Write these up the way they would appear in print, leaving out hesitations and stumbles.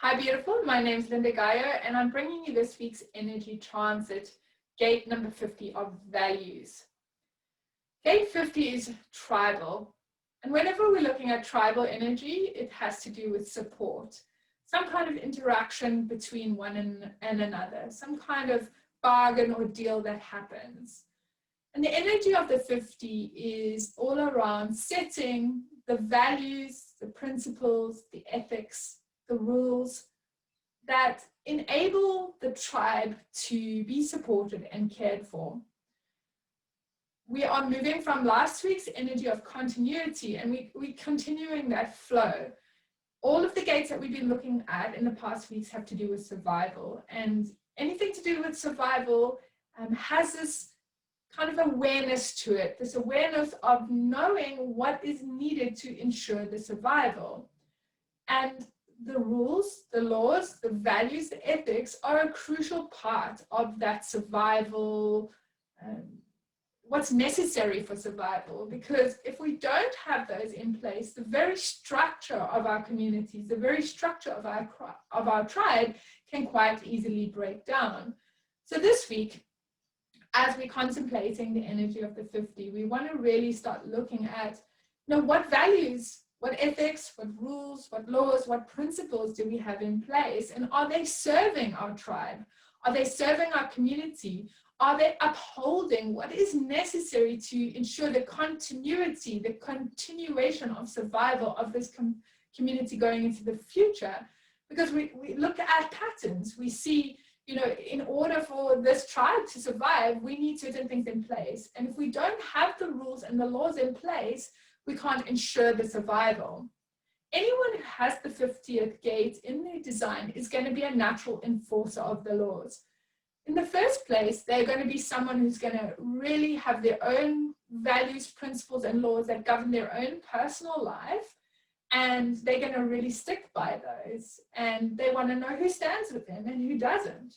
Hi, beautiful. My name is Lynda Gaiao, and I'm bringing you this week's energy transit, gate number 50 of values. Gate 50 is tribal. And whenever we're looking at tribal energy, it has to do with support, some kind of interaction between one and another, some kind of bargain or deal that happens. And the energy of the 50 is all around setting the values, the principles, the ethics, the rules that enable the tribe to be supported and cared for. We are moving from last week's energy of continuity, and we're continuing that flow. All of the gates that we've been looking at in the past weeks have to do with survival, and anything to do with survival has this kind of awareness to it, this awareness of knowing what is needed to ensure the survival. And the rules, the laws, the values, the ethics are a crucial part of that survival, what's necessary for survival. Because if we don't have those in place, the very structure of our communities, the very structure of our tribe can quite easily break down. So this week, as we're contemplating the energy of the 50, we want to really start looking at, what values, what ethics, what rules, what laws, what principles do we have in place? And are they serving our tribe? Are they serving our community? Are they upholding what is necessary to ensure the continuity, the continuation of survival of this community going into the future? Because we look at patterns. We see, in order for this tribe to survive, we need certain things in place. And if we don't have the rules and the laws in place, we can't ensure the survival. Anyone who has the 50th gate in their design is going to be a natural enforcer of the laws. In the first place, they're going to be someone who's going to really have their own values, principles, and laws that govern their own personal life, and they're going to really stick by those, and they want to know who stands with them and who doesn't.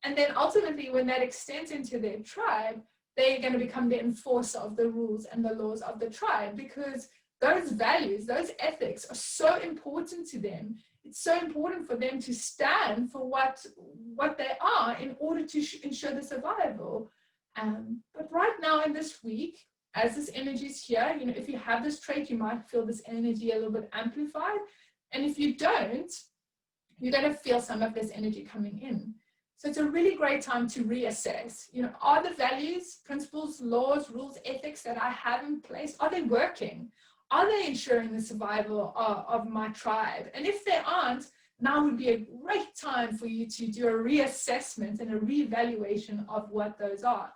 And then ultimately, when that extends into their tribe, they're going to become the enforcer of the rules and the laws of the tribe, because those values, those ethics are so important to them. It's so important for them to stand for what they are in order to ensure the survival. But right now in this week, as this energy is here, if you have this trait, you might feel this energy a little bit amplified. And if you don't, you're going to feel some of this energy coming in. So it's a really great time to reassess, are the values, principles, laws, rules, ethics that I have in place, are they working? Are they ensuring the survival of my tribe? And if they aren't, now would be a great time for you to do a reassessment and a reevaluation of what those are.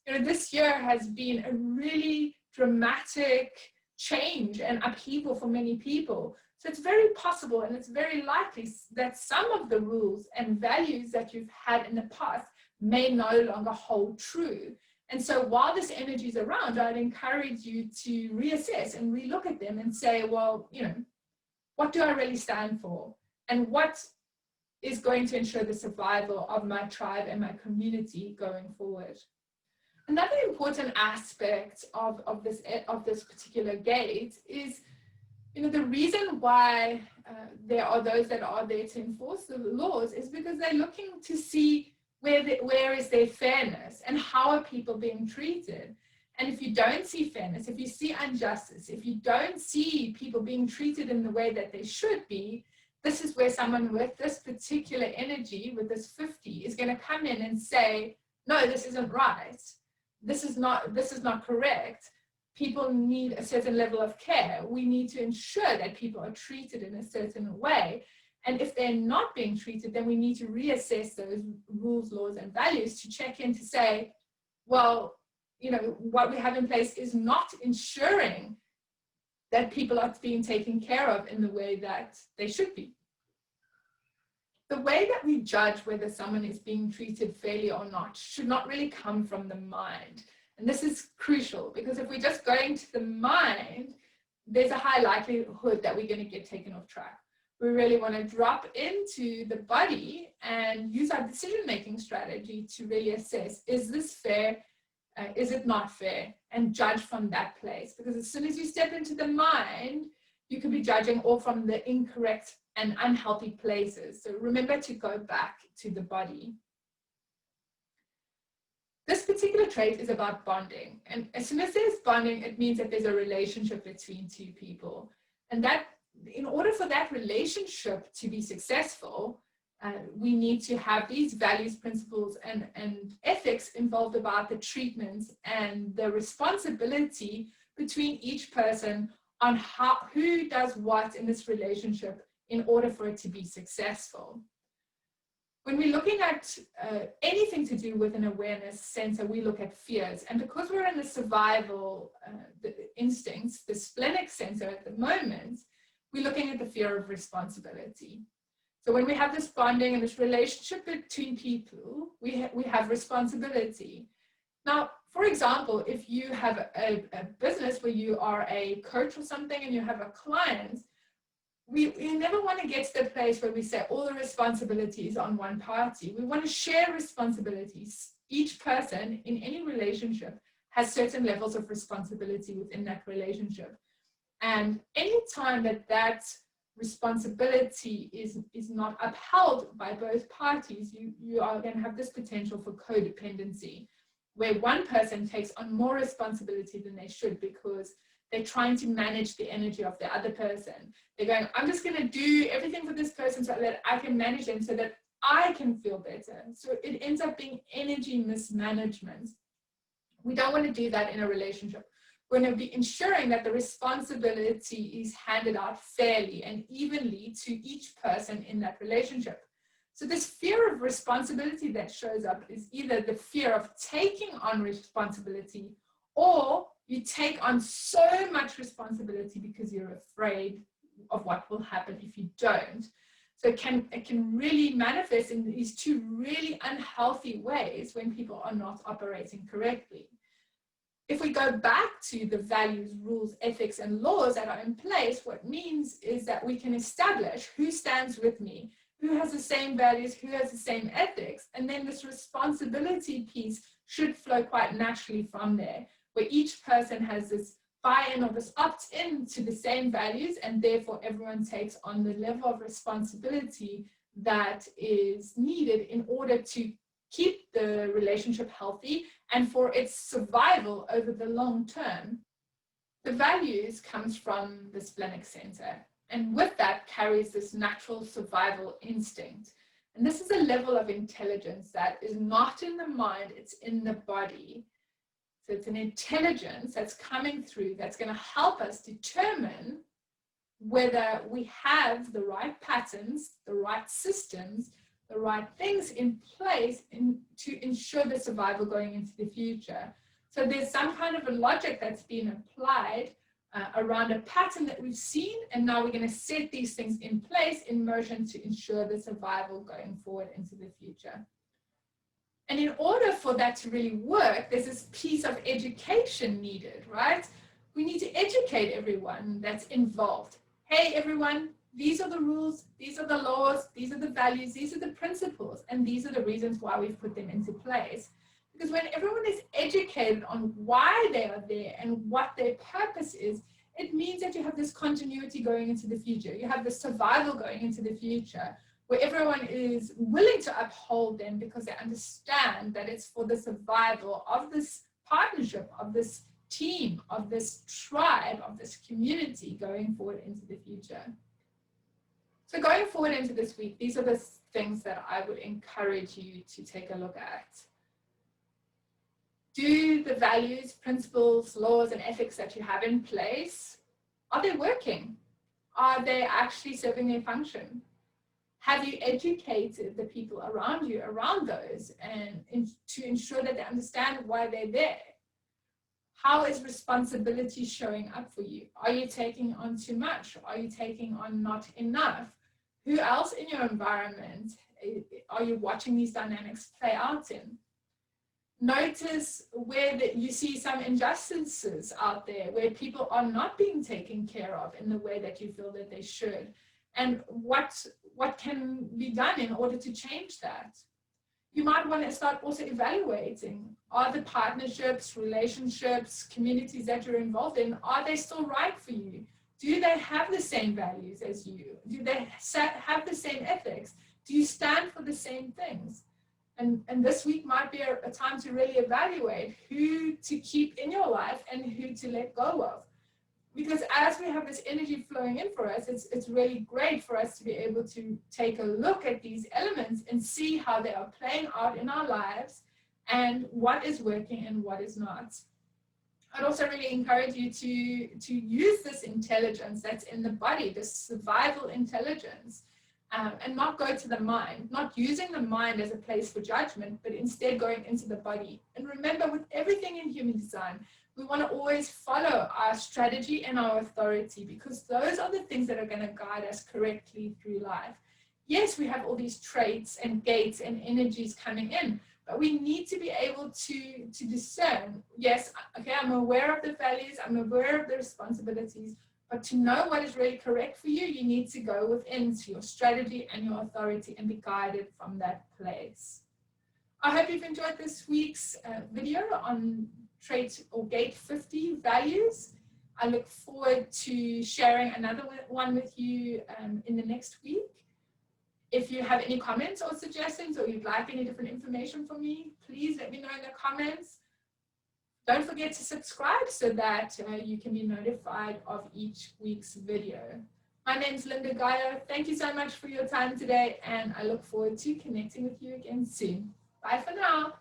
This year has been a really dramatic change and upheaval for many people. So it's very possible and it's very likely that some of the rules and values that you've had in the past may no longer hold true. And so while this energy is around, I'd encourage you to reassess and relook at them and say, well, what do I really stand for? And what is going to ensure the survival of my tribe and my community going forward? Another important aspect of this particular gate is, the reason why there are those that are there to enforce the laws is because they're looking to see where is their fairness and how are people being treated. And if you don't see fairness, if you see injustice, if you don't see people being treated in the way that they should be, this is where someone with this particular energy, with this 50, is going to come in and say, no, this isn't right. This is not correct. People need a certain level of care. We need to ensure that people are treated in a certain way. And if they're not being treated, then we need to reassess those rules, laws, and values to check in to say, well, what we have in place is not ensuring that people are being taken care of in the way that they should be. The way that we judge whether someone is being treated fairly or not should not really come from the mind. And this is crucial, because if we're just going to the mind, there's a high likelihood that we're going to get taken off track. We really want to drop into the body and use our decision-making strategy to really assess, is this fair? Is it not fair? And judge from that place. Because as soon as you step into the mind, you could be judging all from the incorrect and unhealthy places. So remember to go back to the body. This particular trait is about bonding. And as soon as there's bonding, it means that there's a relationship between two people. And that, in order for that relationship to be successful, we need to have these values, principles, and ethics involved about the treatment and the responsibility between each person on who does what in this relationship in order for it to be successful. When we're looking at anything to do with an awareness center, we look at fears. And because we're in the survival the instincts, the splenic center at the moment, we're looking at the fear of responsibility. So when we have this bonding and this relationship between people, we have responsibility. Now, for example, if you have a business where you are a coach or something and you have a client, we never want to get to the place where we say all the responsibility is on one party. We want to share responsibilities. Each person in any relationship has certain levels of responsibility within that relationship. And any time that responsibility is not upheld by both parties, you are going to have this potential for codependency, where one person takes on more responsibility than they should because they're trying to manage the energy of the other person. They're going, I'm just going to do everything for this person so that I can manage them so that I can feel better. So it ends up being energy mismanagement. We don't want to do that in a relationship. We're going to be ensuring that the responsibility is handed out fairly and evenly to each person in that relationship. So this fear of responsibility that shows up is either the fear of taking on responsibility, or you take on so much responsibility because you're afraid of what will happen if you don't. So it can really manifest in these two really unhealthy ways when people are not operating correctly. If we go back to the values, rules, ethics, and laws that are in place, what it means is that we can establish who stands with me, who has the same values, who has the same ethics, and then this responsibility piece should flow quite naturally from there, where each person has this buy-in or this opt-in to the same values, and therefore everyone takes on the level of responsibility that is needed in order to keep the relationship healthy and for its survival over the long term. The values comes from the splenic center, and with that carries this natural survival instinct. And this is a level of intelligence that is not in the mind, it's in the body. So it's an intelligence that's coming through that's going to help us determine whether we have the right patterns, the right systems, the right things in place to ensure the survival going into the future. So there's some kind of a logic that's been applied around a pattern that we've seen, and now we're going to set these things in place in motion to ensure the survival going forward into the future. And in order for that to really work, there's this piece of education needed, right? We need to educate everyone that's involved. Hey, everyone, these are the rules, these are the laws, these are the values, these are the principles, and these are the reasons why we've put them into place. Because when everyone is educated on why they are there and what their purpose is, it means that you have this continuity going into the future. You have this survival going into the future, where everyone is willing to uphold them because they understand that it's for the survival of this partnership, of this team, of this tribe, of this community going forward into the future. So going forward into this week, these are the things that I would encourage you to take a look at. Do the values, principles, laws, and ethics that you have in place, are they working? Are they actually serving their function? Have you educated the people around you around those and to ensure that they understand why they're there? How is responsibility showing up for you? Are you taking on too much? Are you taking on not enough? Who else in your environment are you watching these dynamics play out in? Notice where you see some injustices out there, where people are not being taken care of in the way that you feel that they should, and what can be done in order to change that. You might want to start also evaluating, are the partnerships, relationships, communities that you're involved in, are they still right for you? Do they have the same values as you? Do they have the same ethics? Do you stand for the same things? And this week might be a time to really evaluate who to keep in your life and who to let go of. Because as we have this energy flowing in for us, it's really great for us to be able to take a look at these elements and see how they are playing out in our lives and what is working and what is not. I'd also really encourage you to use this intelligence that's in the body, this survival intelligence, and not go to the mind, not using the mind as a place for judgment, but instead going into the body. And remember, with everything in human design, we want to always follow our strategy and our authority, because those are the things that are going to guide us correctly through life. Yes, we have all these traits and gates and energies coming in, but we need to be able to discern, yes, okay, I'm aware of the values, I'm aware of the responsibilities, but to know what is really correct for you, you need to go within to your strategy and your authority and be guided from that place. I hope you've enjoyed this week's video on trait or gate 50 values. I look forward to sharing another one with you in the next week. If you have any comments or suggestions, or you'd like any different information from me, please let me know in the comments. Don't forget to subscribe so that you can be notified of each week's video. My name's Lynda Gaiao. Thank you so much for your time today, and I look forward to connecting with you again soon. Bye for now.